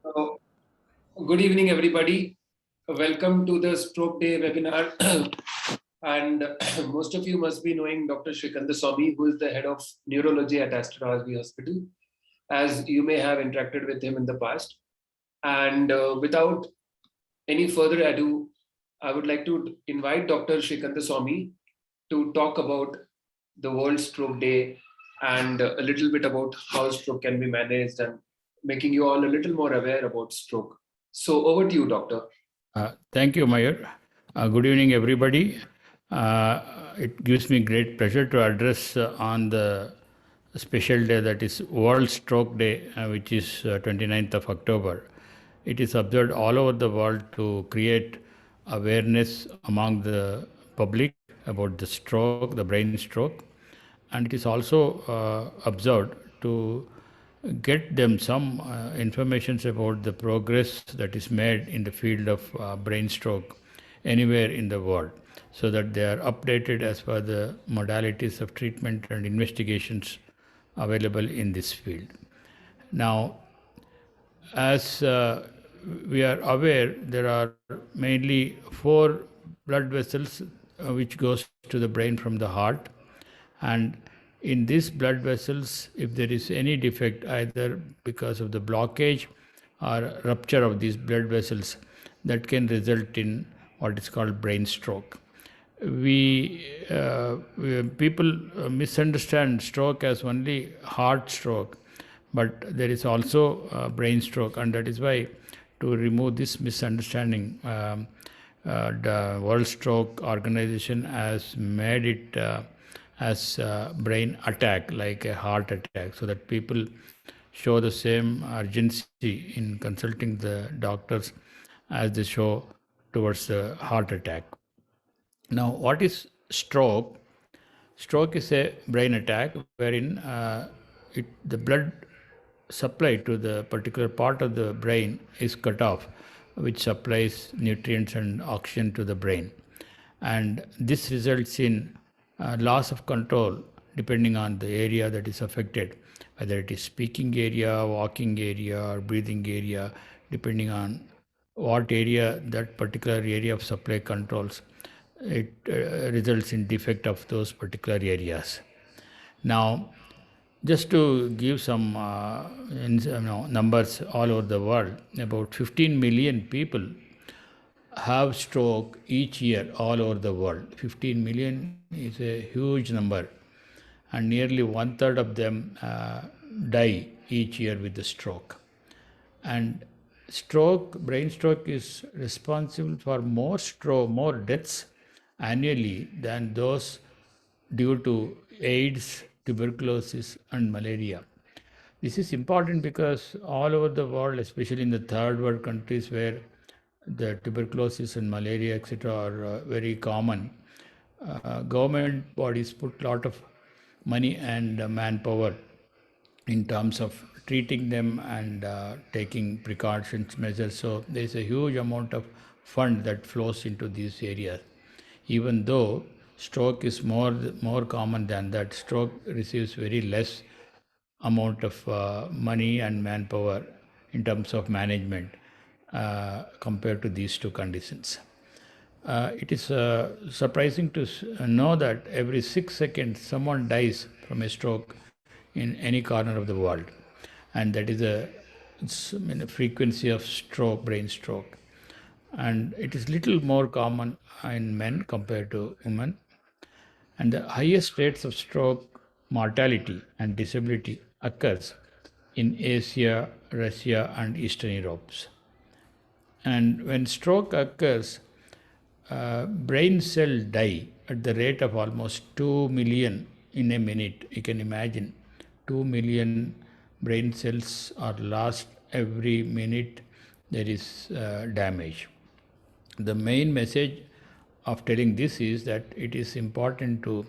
Uh, Good evening, everybody. Welcome to the Stroke Day webinar. and most of you must be knowing Dr. Shrikanta Swamy, who is the head of neurology at Aster RSV Hospital, as you may have interacted with him in the past. And without any further ado, I would like to invite Dr. Shrikanta Swamy to talk about the World Stroke Day and a little bit about how stroke can be managed and making you all a little more aware about stroke. So over to you, doctor. Thank you, Mayor. Good evening, everybody. It gives me great pleasure to address on the special day that is World Stroke Day, which is 29th of October. It is observed all over the world to create awareness among the public about the stroke, the brain stroke, and it is also observed to get them some information about the progress that is made in the field of brain stroke anywhere in the world, so that they are updated as per the modalities of treatment and investigations available in this field. Now, as we are aware, there are mainly four blood vessels which goes to the brain from the heart, and in these blood vessels, if there is any defect, either because of the blockage or rupture of these blood vessels, that can result in what is called brain stroke. People misunderstand stroke as only heart stroke, but there is also brain stroke, and that is why, to remove this misunderstanding, the World Stroke Organization has made it as a brain attack, like a heart attack, so that people show the same urgency in consulting the doctors as they show towards the heart attack. Now, what is stroke? Stroke is a brain attack wherein the blood supply to the particular part of the brain is cut off, which supplies nutrients and oxygen to the brain. And this results in loss of control depending on the area that is affected, whether it is speaking area, walking area, or breathing area, depending on what area that particular area of supply controls. It results in defect of those particular areas. Now, just to give some numbers all over the world, about 15 million people have stroke each year all over the world. 15 million is a huge number, and nearly one third of them die each year with the stroke. And brain stroke is responsible for more deaths annually than those due to AIDS, tuberculosis, and malaria. This is important because all over the world, especially in the third world countries where the tuberculosis and malaria, etc., are very common, government bodies put a lot of money and manpower in terms of treating them and taking precautions measures. So there is a huge amount of fund that flows into these areas. Even though stroke is more common than that, stroke receives very less amount of money and manpower in terms of management compared to these two conditions. It is surprising to know that every 6 seconds someone dies from a stroke in any corner of the world, and that is a frequency of stroke, brain stroke, and it is little more common in men compared to women. And the highest rates of stroke mortality and disability occurs in Asia, Russia, and Eastern Europe. And when stroke occurs, brain cells die at the rate of almost 2 million in a minute. You can imagine 2 million brain cells are lost every minute. There is damage. The main message of telling this is that it is important to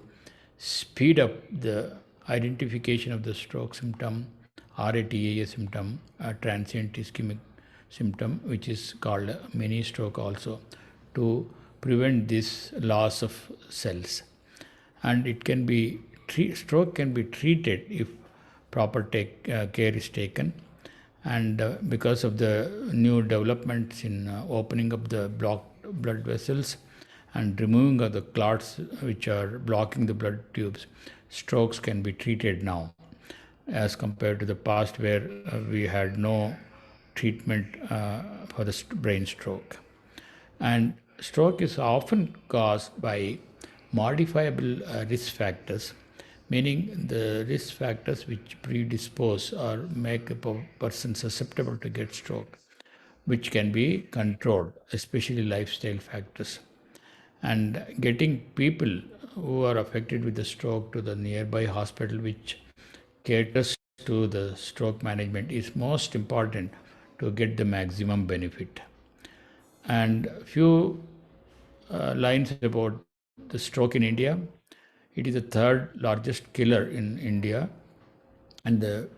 speed up the identification of the stroke symptom or a TIA symptom, a transient ischemic symptom, which is called a mini stroke also, to prevent this loss of cells. And it can be stroke can be treated if proper care is taken. And because of the new developments in opening up the blocked blood vessels and removing of the clots which are blocking the blood tubes, strokes can be treated now, as compared to the past where we had no treatment for the brain stroke. And stroke is often caused by modifiable risk factors, meaning the risk factors which predispose or make a person susceptible to get stroke, which can be controlled, especially lifestyle factors. And getting people who are affected with the stroke to the nearby hospital which caters to the stroke management is most important to get the maximum benefit. And few lines about the stroke in India. It is the third largest killer in India, and the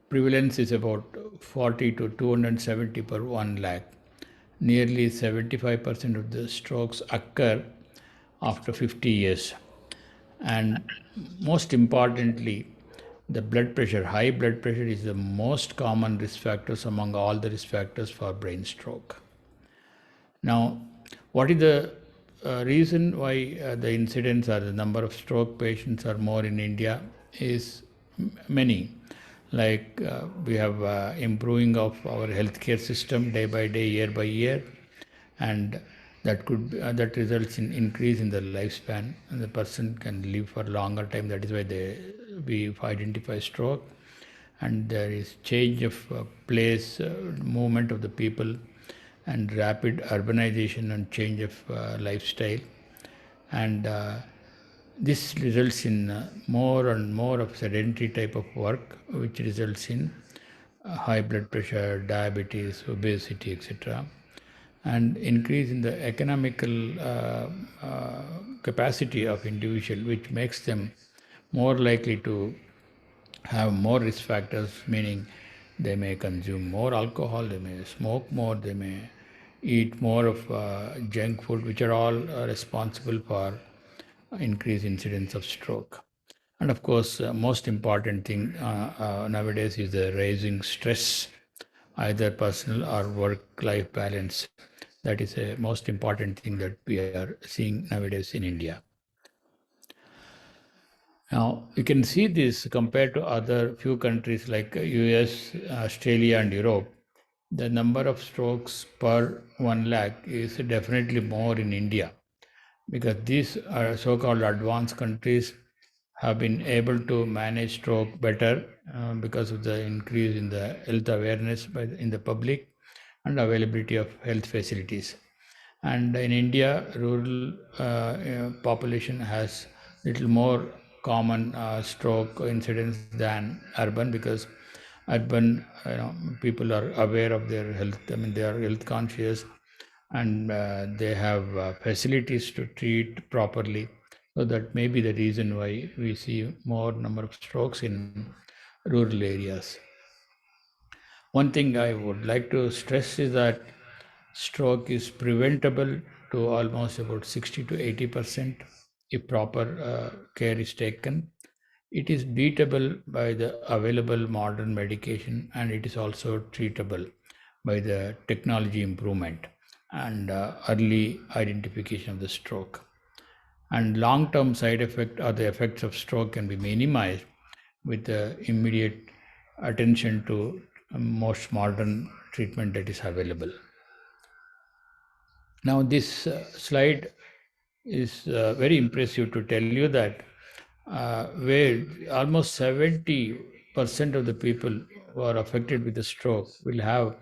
prevalence is about 40 to 270 per 1 lakh. Nearly 75% of the strokes occur after 50 years. And most importantly, the blood pressure, high blood pressure, is the most common risk factors among all the risk factors for brain stroke. Now, what is the reason why the incidence or the number of stroke patients are more in India is many. Like we have improving of our healthcare system day by day, year by year, and that results in increase in the lifespan, and the person can live for longer time. That is why we identify stroke. And there is change of place, movement of the people, and rapid urbanization and change of lifestyle. And this results in more and more of sedentary type of work, which results in high blood pressure, diabetes, obesity, etc. And increase in the economical capacity of individual, which makes them more likely to have more risk factors, meaning they may consume more alcohol, they may smoke more, they may eat more of junk food, which are all responsible for increased incidence of stroke. And of course, most important thing nowadays is the rising stress, either personal or work-life balance. That is a most important thing that we are seeing nowadays in India. Now, you can see this compared to other few countries like US, Australia, and Europe. The number of strokes per 1 lakh is definitely more in India, because these so-called advanced countries have been able to manage stroke better because of the increase in the health awareness in the public and availability of health facilities. And in India, rural population has little more common stroke incidence than urban, because urban people are aware of their health. I mean, they are health conscious, and they have facilities to treat properly. So that may be the reason why we see more number of strokes in rural areas. One thing I would like to stress is that stroke is preventable to almost about 60 to 80% if proper care is taken. It is beatable by the available modern medication, and it is also treatable by the technology improvement and early identification of the stroke. And long-term side effect or the effects of stroke can be minimized with the immediate attention to most modern treatment that is available. Now, this slide is very impressive to tell you that where almost 70% of the people who are affected with the stroke will have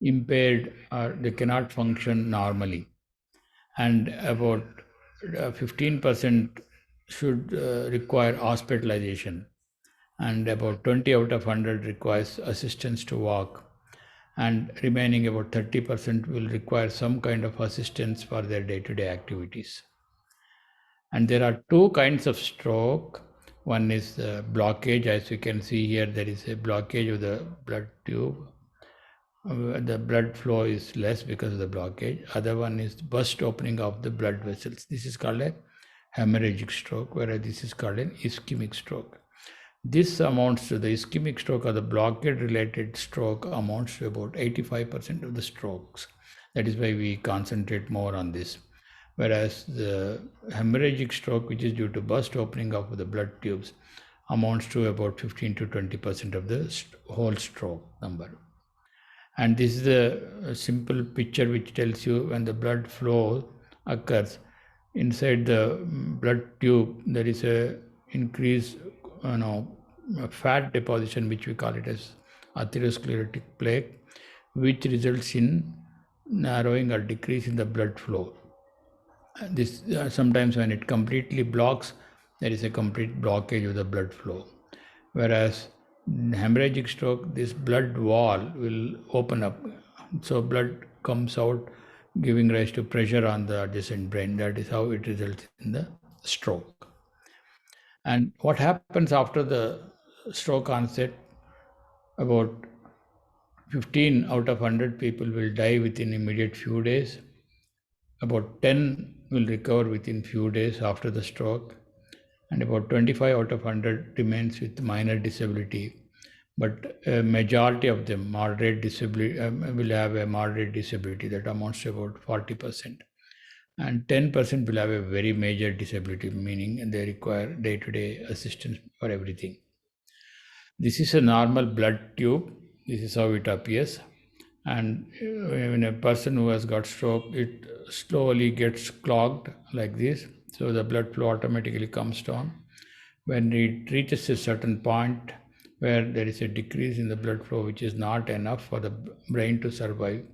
impaired or they cannot function normally, and about 15% should require hospitalization, and about 20 out of 100 requires assistance to walk, and remaining about 30% will require some kind of assistance for their day-to-day activities. And there are two kinds of stroke. One is the blockage. As you can see here, there is a blockage of the blood tube. The blood flow is less because of the blockage. Other one is burst opening of the blood vessels. This is called a hemorrhagic stroke, whereas this is called an ischemic stroke. This amounts to the ischemic stroke or the blockade related stroke amounts to about 85% of the strokes. That is why we concentrate more on this. Whereas the hemorrhagic stroke, which is due to burst opening of the blood tubes, amounts to about 15 to 20% of the whole stroke number. And this is a simple picture which tells you when the blood flow occurs inside the blood tube, there is a increase, a fat deposition, which we call it as atherosclerotic plaque, which results in narrowing or decrease in the blood flow. This sometimes when it completely blocks, there is a complete blockage of the blood flow. Whereas in hemorrhagic stroke, this blood wall will open up, so blood comes out, giving rise to pressure on the adjacent brain. That is how it results in the stroke. And what happens after the stroke onset? About 15 out of 100 people will die within immediate few days. About 10 will recover within few days after the stroke, and about 25 out of 100 remains with minor disability. But a majority of them moderate disability will have a moderate disability that amounts to about 40%, and 10% will have a very major disability, meaning they require day-to-day assistance for everything. This is a normal blood tube. This is how it appears. And when a person who has got stroke, it slowly gets clogged like this. So the blood flow automatically comes down. When it reaches a certain point where there is a decrease in the blood flow, which is not enough for the brain to survive,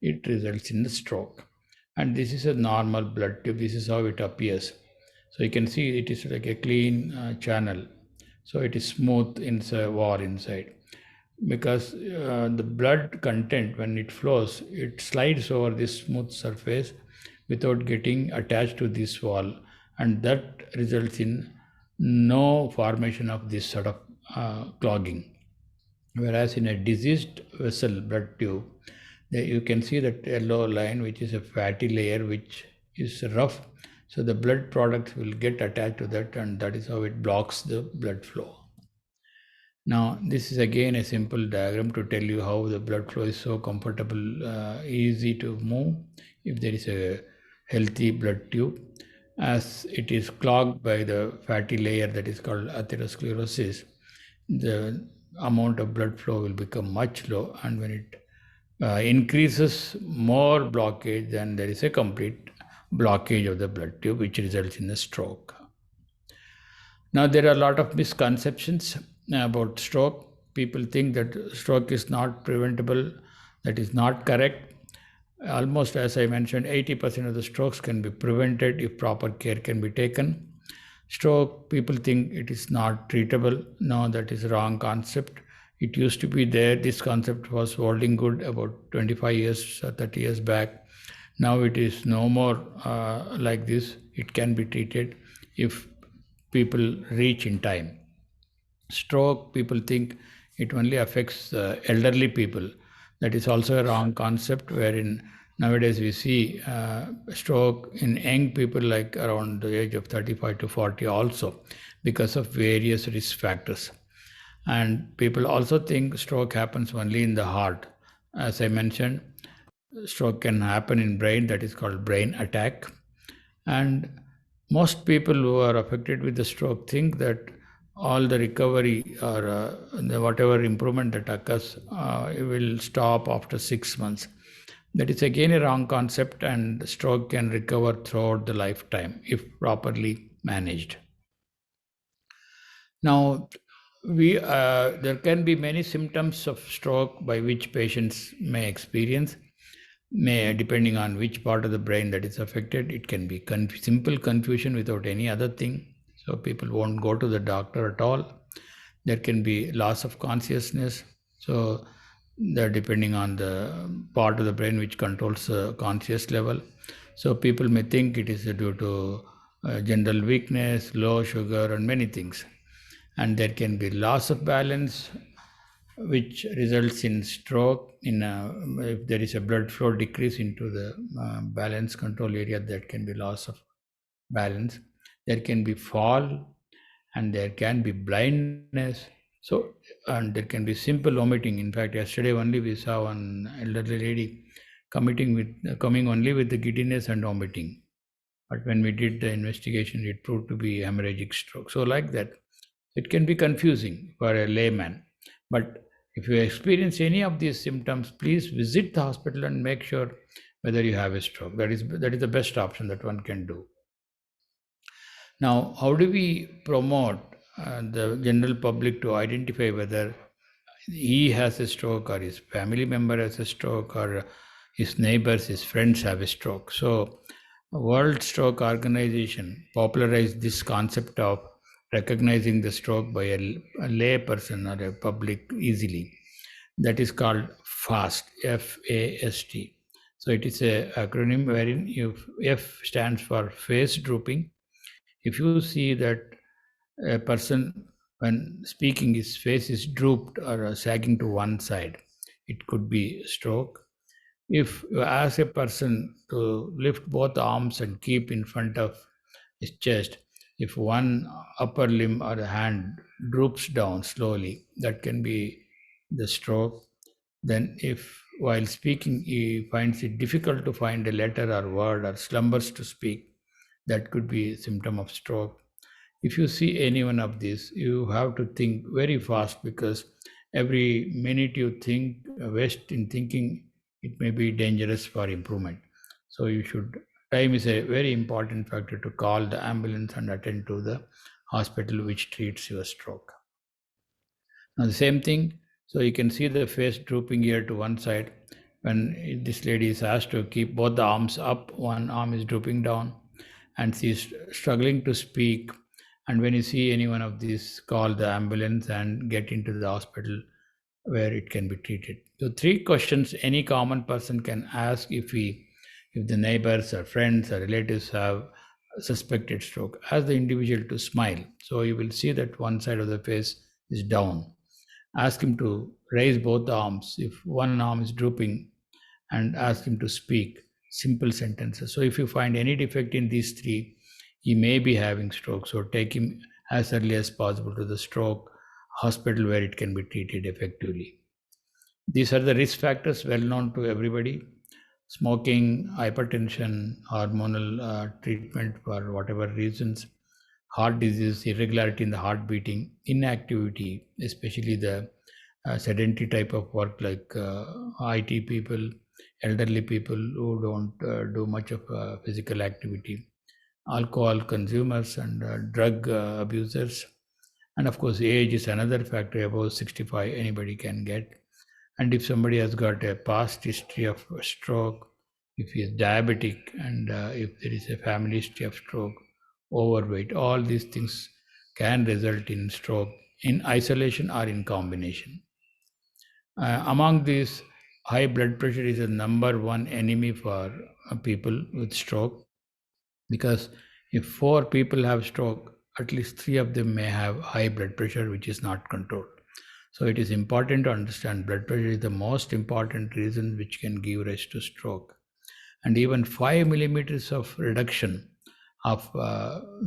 it results in the stroke. And this is a normal blood tube. This is how it appears. So you can see it is like a clean channel. So it is smooth inside wall inside, because the blood content, when it flows, it slides over this smooth surface without getting attached to this wall, and that results in no formation of this sort of clogging. Whereas in a diseased vessel blood tube, you can see that yellow line, which is a fatty layer which is rough, so the blood products will get attached to that, and that is how it blocks the blood flow. Now, this is again a simple diagram to tell you how the blood flow is so comfortable, easy to move if there is a healthy blood tube. As it is clogged by the fatty layer that is called atherosclerosis, the amount of blood flow will become much low, and when it increases more blockage, then there is a complete blockage of the blood tube, which results in a stroke. Now, there are a lot of misconceptions about stroke. People think that stroke is not preventable. That is not correct. Almost, as I mentioned, 80% of the strokes can be prevented if proper care can be taken. Stroke, people think it is not treatable. No, that is a wrong concept. It used to be there. This concept was holding good about 25 years or 30 years back. Now it is no more like this. It can be treated if people reach in time. Stroke, people think it only affects elderly people. That is also a wrong concept, wherein nowadays we see stroke in young people, like around the age of 35 to 40 also, because of various risk factors. And people also think stroke happens only in the heart. As I mentioned, stroke can happen in brain, that is called brain attack. And most people who are affected with the stroke think that all the recovery or whatever improvement that occurs will stop after 6 months. That is again a wrong concept, and stroke can recover throughout the lifetime if properly managed. Now, there can be many symptoms of stroke by which patients may experience. Depending on which part of the brain that is affected, it can be simple confusion without any other thing. So people won't go to the doctor at all. There can be loss of consciousness. So that depending on the part of the brain which controls the conscious level. So people may think it is due to general weakness, low sugar, and many things. And there can be loss of balance, which results in stroke. If there is a blood flow decrease into the balance control area, that can be loss of balance. There can be fall, and there can be blindness. So, and there can be simple vomiting. In fact, yesterday only we saw one elderly lady coming only with the giddiness and vomiting. But when we did the investigation, it proved to be hemorrhagic stroke. So, like that, it can be confusing for a layman. But if you experience any of these symptoms, please visit the hospital and make sure whether you have a stroke. That is the best option that one can do. Now, how do we promote the general public to identify whether he has a stroke or his family member has a stroke or his neighbors, his friends have a stroke? So, World Stroke Organization popularized this concept of recognizing the stroke by a lay person or a public easily. That is called FAST, F-A-S-T. So it is a acronym wherein F stands for face drooping. If you see that a person when speaking his face is drooped or sagging to one side, it could be stroke. If you ask a person to lift both arms and keep in front of his chest, if one upper limb or a hand droops down slowly, that can be the stroke. Then if while speaking he finds it difficult to find a letter or word or slumbers to speak, that could be a symptom of stroke. If you see any one of these, you have to think very fast, because every minute you think waste in thinking, it may be dangerous for improvement. So you should, time is a very important factor to call the ambulance and attend to the hospital which treats your stroke. Now the same thing, so you can see the face drooping here to one side. When this lady is asked to keep both the arms up, one arm is drooping down and she is struggling to speak. And when you see any one of these, call the ambulance and get into the hospital where it can be treated. So 3 questions any common person can ask if the neighbors or friends or relatives have suspected stroke. Ask the individual to smile. So you will see that one side of the face is down. Ask him to raise both arms if one arm is drooping, and ask him to speak simple sentences. So if you find any defect in these 3, he may be having stroke. So take him as early as possible to the stroke hospital where it can be treated effectively. These are the risk factors well known to everybody: smoking, hypertension, hormonal treatment for whatever reasons, heart disease, irregularity in the heart beating, inactivity, especially the sedentary type of work like IT people, elderly people who don't do much of physical activity, alcohol consumers and drug abusers. And of course, age is another factor. Above 65, anybody can get. And if somebody has got a past history of stroke, if he is diabetic, and if there is a family history of stroke, overweight, all these things can result in stroke in isolation or in combination. Among these, high blood pressure is the number one enemy for people with stroke, because if 4 people have stroke, at least 3 of them may have high blood pressure which is not controlled. So it is important to understand blood pressure is the most important reason which can give rise to stroke. And even 5 millimeters of reduction of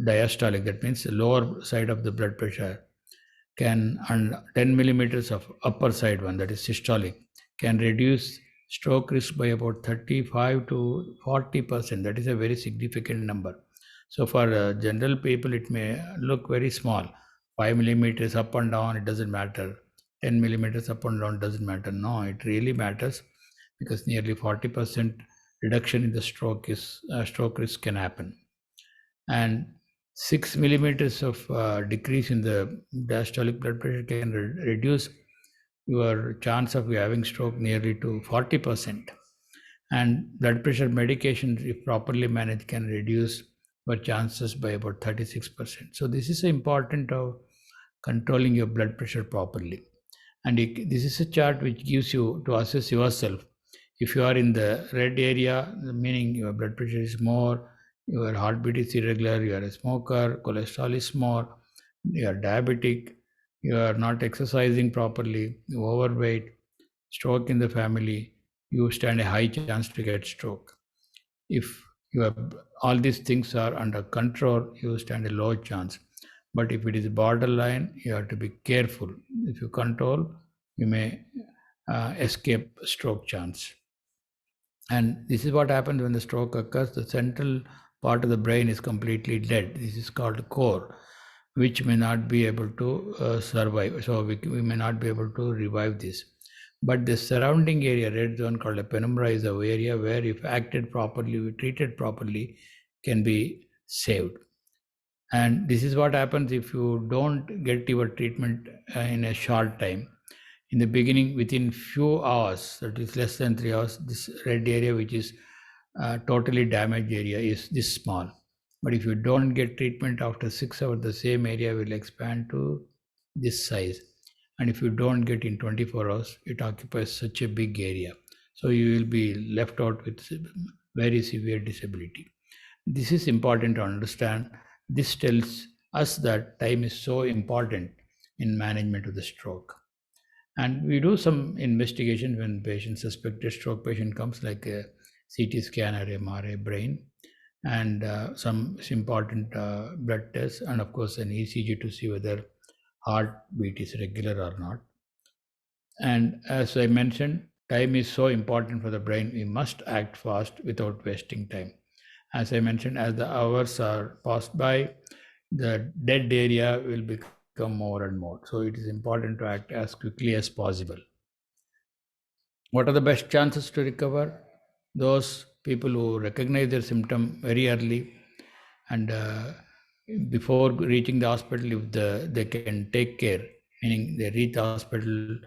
diastolic, that means the lower side of the blood pressure, and 10 millimeters of upper side one, that is systolic, can reduce stroke risk by about 35 to 40%. That is a very significant number. So for general people, it may look very small. 5 millimeters up and down, it doesn't matter. 10 millimeters up and down doesn't matter. No, it really matters, because nearly 40% reduction in the stroke risk can happen. And 6 millimeters of decrease in the diastolic blood pressure can reduce your chance of having stroke nearly to 40%. And blood pressure medications, if properly managed, can reduce your chances by about 36%. So this is important of controlling your blood pressure properly. And this is a chart which gives you to assess yourself. If you are in the red area, meaning your blood pressure is more, your heartbeat is irregular, you are a smoker, cholesterol is more, you are diabetic, you are not exercising properly, you are overweight, stroke in the family, you stand a high chance to get stroke. If you have all these things are under control, you stand a low chance. But if it is borderline, you have to be careful. If you control, you may escape stroke chance. And this is what happens when the stroke occurs. The central part of the brain is completely dead. This is called core, which may not be able to survive. So we may not be able to revive this. But the surrounding area, red zone called a penumbra, is the area where, if acted properly, treated properly, can be saved. And this is what happens if you don't get your treatment in a short time. In the beginning, within few hours, that is less than 3 hours, this red area, which is totally damaged area, is this small. But if you don't get treatment after 6 hours, the same area will expand to this size. And if you don't get in 24 hours, it occupies such a big area. So you will be left out with very severe disability. This is important to understand. This tells us that time is so important in management of the stroke. And we do some investigation when patient, suspected stroke patient comes, like a CT scan or MRI brain, and some important blood tests, and of course an ECG to see whether heartbeat is regular or not. And as I mentioned, time is so important for the brain. We must act fast without wasting time. As I mentioned, as the hours are passed by, the dead area will become more and more. So it is important to act as quickly as possible. What are the best chances to recover? Those people who recognize their symptom very early, and before reaching the hospital, if they can take care, meaning they reach the hospital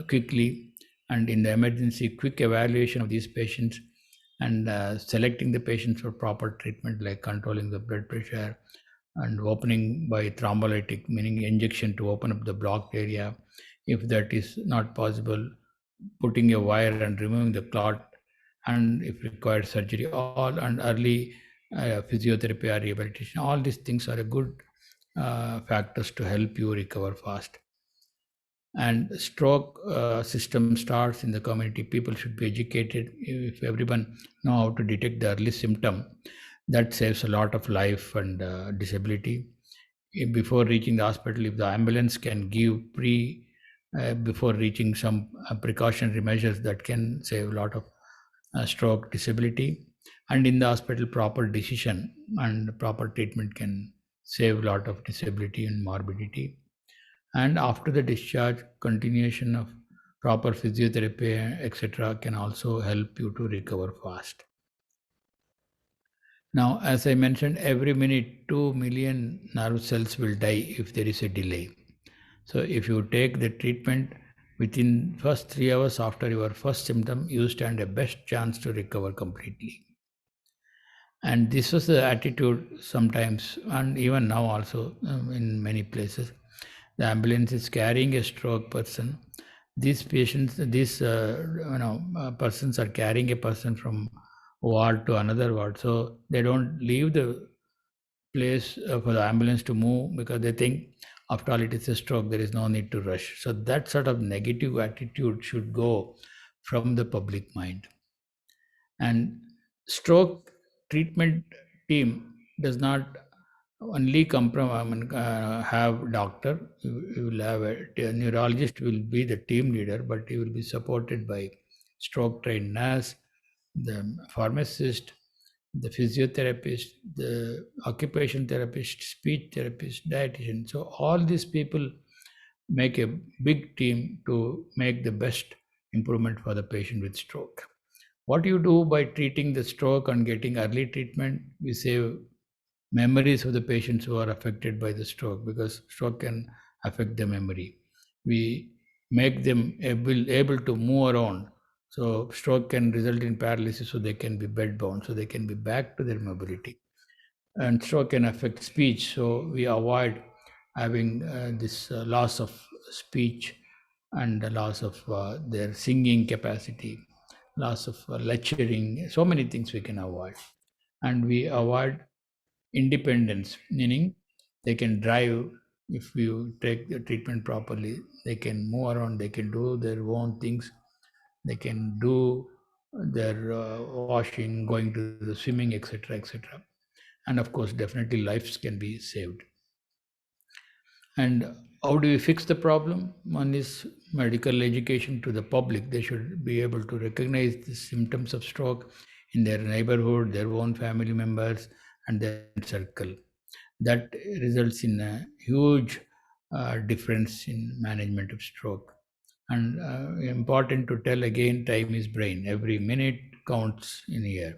quickly, and in the emergency, quick evaluation of these patients, and selecting the patients for proper treatment, like controlling the blood pressure and opening by thrombolytic, meaning injection to open up the blocked area. If that is not possible, putting a wire and removing the clot, and if required, surgery, all, and early physiotherapy or rehabilitation. All these things are a good factors to help you recover fast. And stroke system starts in the community. People should be educated. If everyone know how to detect the early symptom, that saves a lot of life and disability. Before reaching the hospital, if the ambulance can give before reaching some precautionary measures, that can save a lot of stroke disability. And in the hospital, proper decision and proper treatment can save a lot of disability and morbidity. And after the discharge, continuation of proper physiotherapy, etc., can also help you to recover fast. Now, as I mentioned, every minute 2 million nerve cells will die if there is a delay. So if you take the treatment within first 3 hours after your first symptom, you stand a best chance to recover completely. And this was the attitude sometimes, and even now also, in many places. The ambulance is carrying a stroke person. These patients, persons are carrying a person from ward to another ward. So they don't leave the place for the ambulance to move, because they think, after all, it is a stroke, there is no need to rush. So that sort of negative attitude should go from the public mind. And stroke treatment team does not only come from, have doctor. You will have a neurologist will be the team leader, but he will be supported by stroke trained nurse, the pharmacist, the physiotherapist, the occupation therapist, speech therapist, dietitian. So all these people make a big team to make the best improvement for the patient with stroke. What you do by treating the stroke and getting early treatment, we save memories of the patients who are affected by the stroke, because stroke can affect the memory. We make them able to move around. So stroke can result in paralysis, so they can be bedbound, so they can be back to their mobility. And stroke can affect speech, so we avoid having this loss of speech, and the loss of their singing capacity, loss of lecturing. So many things we can avoid. And we avoid independence, meaning they can drive. If you take the treatment properly, they can move around, they can do their own things, they can do their washing, going to the swimming, etc., etc. And of course, definitely lives can be saved. And how do we fix the problem? One is medical education to the public. They should be able to recognize the symptoms of stroke in their neighborhood, their own family members, and their circle. That results in a huge difference in management of stroke. And important to tell again, time is brain. Every minute counts in here,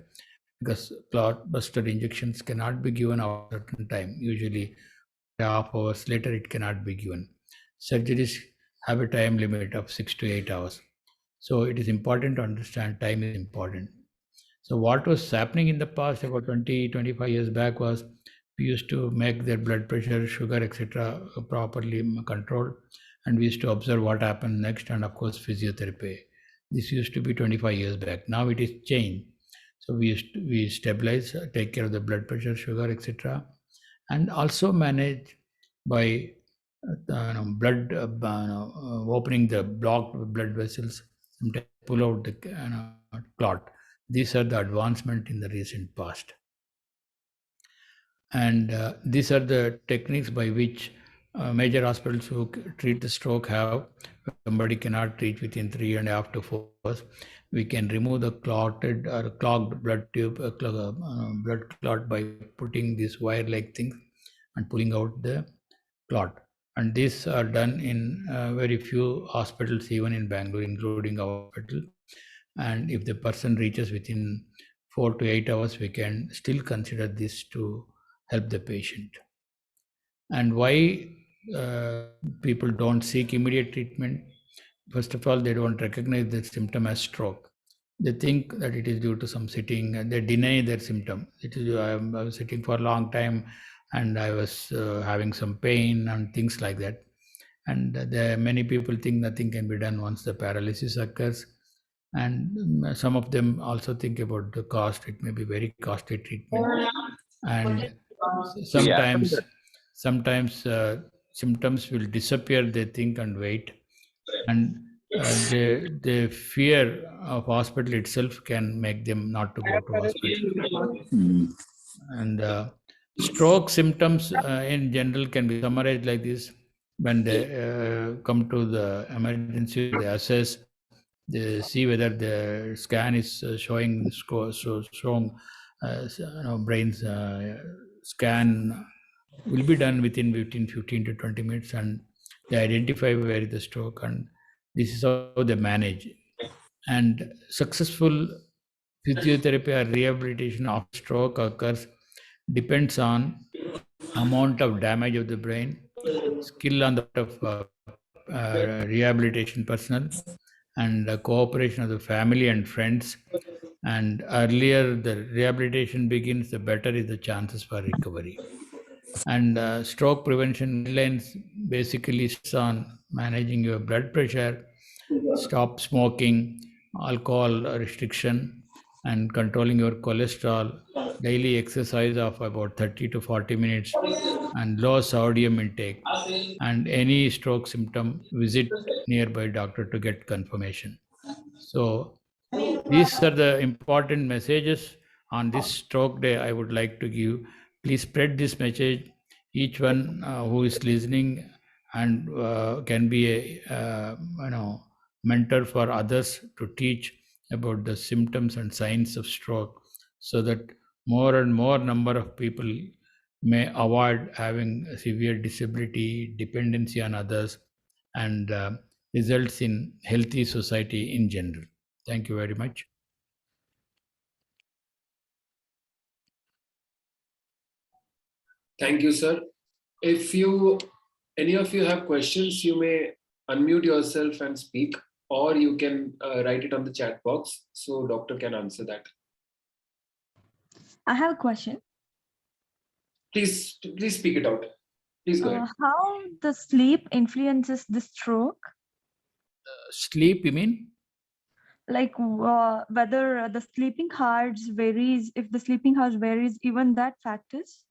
because clot buster injections cannot be given at a certain time. Usually half hours later it cannot be given. Surgeries have a time limit of 6 to 8 hours. So it is important to understand time is important. So what was happening in the past about 20, 25 years back was we used to make their blood pressure, sugar, etc. properly controlled, and we used to observe what happened next, and of course physiotherapy. This used to be 25 years back. Now it is changed. So we stabilize, take care of the blood pressure, sugar, etc., and also manage by blood opening the blocked blood vessels, sometimes pull out the clot. These are the advancement in the recent past. And these are the techniques by which major hospitals who treat the stroke have. Somebody cannot reach within 3.5 to 4 hours. We can remove the clotted or clogged blood tube, blood clot by putting these wire-like things and pulling out the clot. And these are done in very few hospitals, even in Bangalore, including our hospital. And if the person reaches within 4 to 8 hours, we can still consider this to help the patient. And why people don't seek immediate treatment? First of all, they don't recognize the symptom as stroke. They think that it is due to some sitting, and they deny their symptom. It is I was sitting for a long time, and I was having some pain and things like that. And many people think nothing can be done once the paralysis occurs. And some of them also think about the cost. It may be very costly treatment. And sometimes symptoms will disappear, they think, and wait. And the fear of hospital itself can make them not to go to hospital. And stroke symptoms in general can be summarized like this. When they come to the emergency, they assess, they see whether the scan is showing strong brain's scan will be done within 15 to 20 minutes, and they identify where is the stroke, and this is how they manage. And successful physiotherapy or rehabilitation after stroke occurs depends on amount of damage of the brain, skill on the part of rehabilitation personnel, and cooperation of the family and friends. And earlier the rehabilitation begins, the better is the chances for recovery. And stroke prevention guidelines basically sits on managing your blood pressure, stop smoking, alcohol restriction, and controlling your cholesterol, daily exercise of about 30 to 40 minutes, and low sodium intake. And any stroke symptom, visit nearby doctor to get confirmation. So these are the important messages on this stroke day I would like to give. Please spread this message. Each one who is listening and can be a mentor for others to teach about the symptoms and signs of stroke, so that more and more number of people may avoid having a severe disability, dependency on others, and results in healthy society in general. Thank you very much. Thank you, sir. If any of you have questions, you may unmute yourself and speak, or you can write it on the chat box so doctor can answer that. I have a question. Please speak it out. Please go ahead. How the sleep influences the stroke? Sleep, you mean? Like whether the sleeping hours varies, if the sleeping hours varies, even that factors?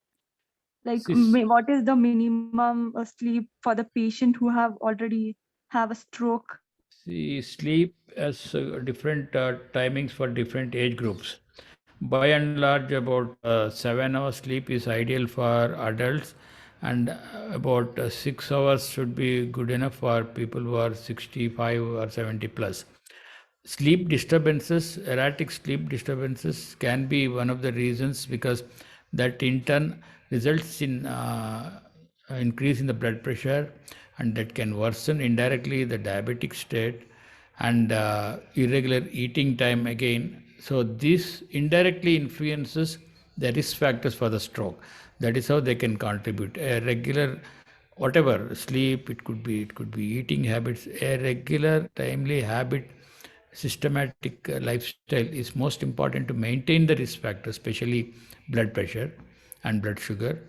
Like what is the minimum sleep for the patient who have already have a stroke? See, sleep has different timings for different age groups. By and large, about 7 hours sleep is ideal for adults, and about 6 hours should be good enough for people who are 65 or 70 plus. Sleep disturbances, erratic sleep disturbances can be one of the reasons, because that in turn results in increase in the blood pressure, and that can worsen indirectly the diabetic state, and irregular eating time again. So this indirectly influences the risk factors for the stroke. That is how they can contribute. A regular, whatever, sleep, it could be eating habits, a regular timely habit, systematic lifestyle is most important to maintain the risk factors, especially blood pressure and blood sugar.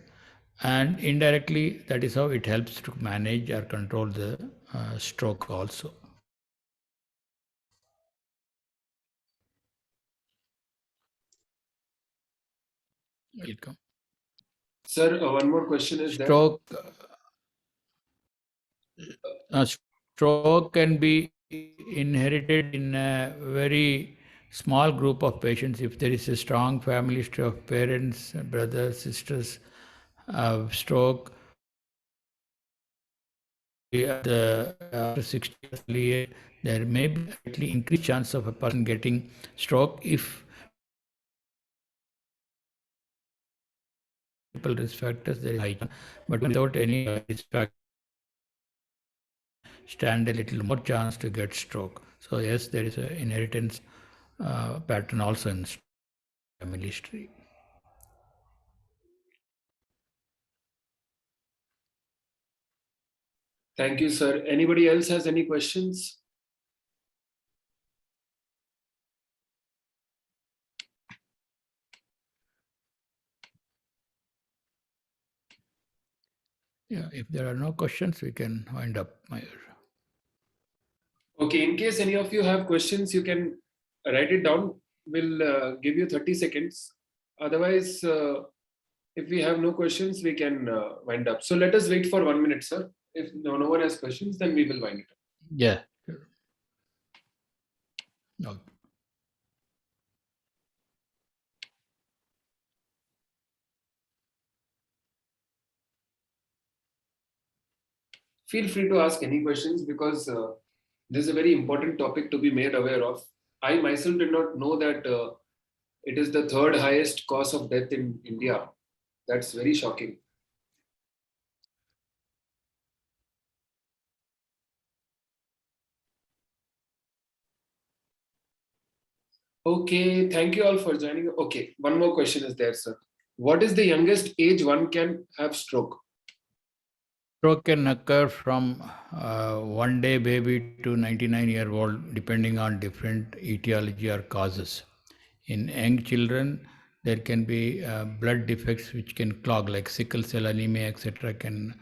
And indirectly, that is how it helps to manage or control the stroke also. Welcome. Sir, one more question is there. Stroke can be inherited in a very small group of patients if there is a strong family history of parents, brothers, sisters of stroke. After 60 years earlier, there may be a slightly increased chance of a person getting stroke if risk factors there is high chance, but without any risk factors, stand a little more chance to get stroke. So yes, there is an inheritance pattern also in family history. Thank you, sir. Anybody else has any questions? Yeah, if there are no questions, we can wind up, Mayur. Okay, in case any of you have questions, you can write it down. We'll give you 30 seconds. Otherwise, if we have no questions, we can wind up. So let us wait for 1 minute, sir. If no one has questions, then we will wind it up. Yeah, sure. Okay. Feel free to ask any questions, because this is a very important topic to be made aware of. I myself did not know that it is the third highest cause of death in India. That's very shocking. Okay, thank you all for joining. Okay, one more question is there, sir. What is the youngest age one can have stroke? Stroke can occur from 1-day baby to 99-year-old, depending on different etiology or causes. In young children, there can be blood defects which can clog, like sickle cell anemia, etc., can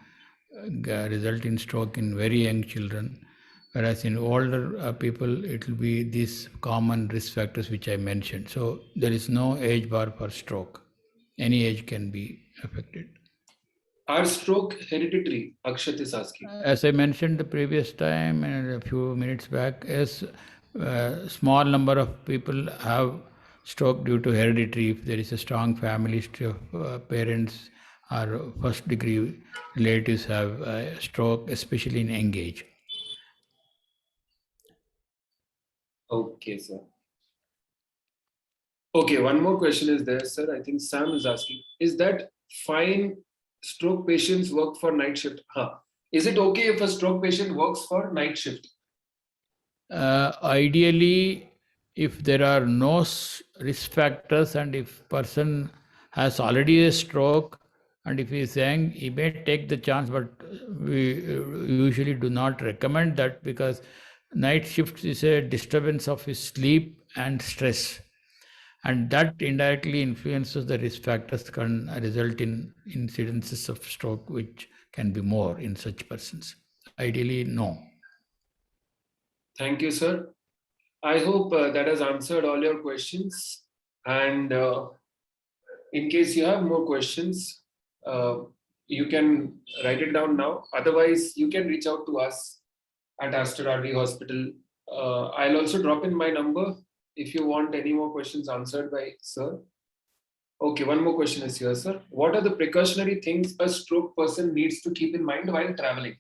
result in stroke in very young children. Whereas in older people, it will be these common risk factors which I mentioned. So there is no age bar for stroke. Any age can be affected. Are stroke hereditary? Akshat is asking. As I mentioned the previous time and a few minutes back, yes, small number of people have stroke due to hereditary. If there is a strong family history of parents or first degree relatives have stroke, especially in young age. Okay, sir. Okay, one more question is there, sir. I think Sam is asking, is that fine stroke patients work for night shift? Huh. Is it okay if a stroke patient works for night shift? Ideally, if there are no risk factors and if person has already a stroke and if he is young, he may take the chance, but we usually do not recommend that, because night shift is a disturbance of his sleep and stress, and that indirectly influences the risk factors, can result in incidences of stroke which can be more in such persons. Ideally, no. Thank you, sir. I hope that has answered all your questions. And in case you have more questions, you can write it down now. Otherwise, you can reach out to us at Aster RV Hospital. I'll also drop in my number if you want any more questions answered by sir. Okay, one more question is here, sir. What are the precautionary things a stroke person needs to keep in mind while traveling?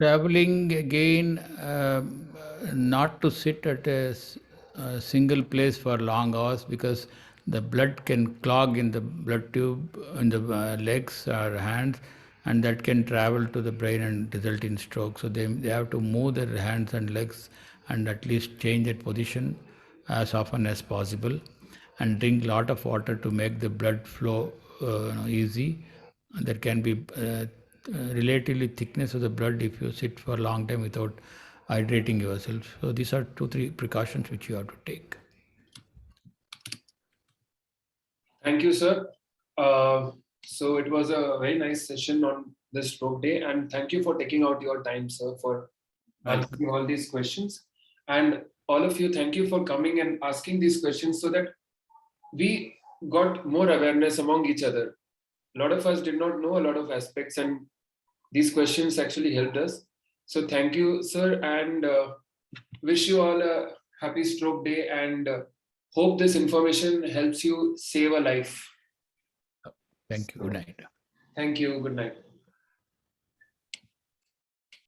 Traveling again, not to sit at a single place for long hours because the blood can clog in the blood tube in the legs or hands, and that can travel to the brain and result in stroke. So they have to move their hands and legs and at least change their position as often as possible, and drink lot of water to make the blood flow easy. There can be relatively thickness of the blood if you sit for a long time without hydrating yourself. So these are 2-3 precautions which you have to take. Thank you, sir. So it was a very nice session on the stroke day, and thank you for taking out your time, sir, for answering all these questions. And all of you, thank you for coming and asking these questions so that we got more awareness among each other. A lot of us did not know a lot of aspects, and these questions actually helped us. So thank you, sir, and wish you all a happy stroke day, and hope this information helps you save a life. Thank you. Good night. Thank you. Good night.